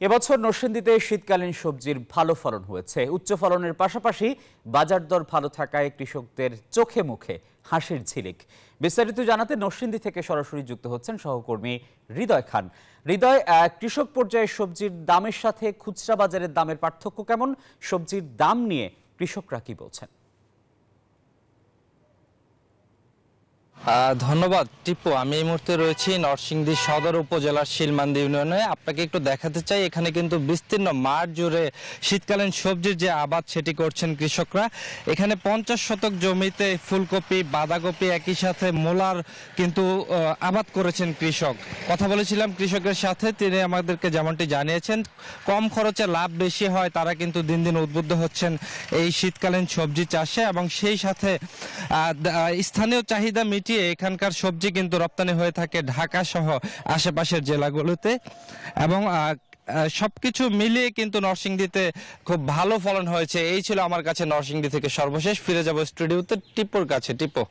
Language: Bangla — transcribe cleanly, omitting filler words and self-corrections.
এবছর নরসিংদীতে শীতকালীন সবজির ভালো ফলন হয়েছে। উচ্চ ফলনের পাশাপাশি বাজার দর ভালো থাকায় কৃষকদের চোখে মুখে হাসির ঝিলিক। বিস্তারিত জানাতে নরসিংদী থেকে সরাসরি যুক্ত হচ্ছেন সহকর্মী হৃদয় খান। হৃদয়, কৃষক পর্যায়ে সবজির দামের সাথে খুচরা বাজারের দামের পার্থক্য কেমন? সবজির দাম নিয়ে কৃষকরা কি বলছেন? ধন্যবাদ টিপু। আমি এই মুহূর্তে রয়েছি নরসিংদী সদর উপজেলার শিলমান্দি ইউনিয়নে। আপনাকে একটু দেখাতে চাই, এখানে কিন্তু বিস্তীর্ণ মাঠ জুড়ে শীতকালীন সবজির যে আবাদ সেটি করছেন কৃষকরা। এখানে 50 শতক জমিতে ফুলকপি, বাঁধাকপি, একই সাথে মূলার কিন্তু আবাদ করেছেন কৃষক। কথা বলেছিলাম কৃষকের সাথে, তিনি আমাদেরকে যেমনটি জানিয়েছেন কম খরচে লাভ বেশি হয়, তারা কিন্তু দিন দিন উদ্বুদ্ধ হচ্ছেন এই শীতকালীন সবজি চাষে এবং সেই সাথে স্থানীয় চাহিদা মিটিয়ে এখানকার সবজি কিন্তু রপ্তানি হয়ে থাকে ঢাকা সহ আশেপাশের জেলাগুলোতে এবং সবকিছু মিলিয়ে কিন্তু নরসিংদীতে খুব ভালো ফলন হয়েছে। এই ছিল আমার কাছে নরসিংদী থেকে সর্বশেষ। ফিরে যাব স্টুডিওতে টিপোর কাছে। টিপো।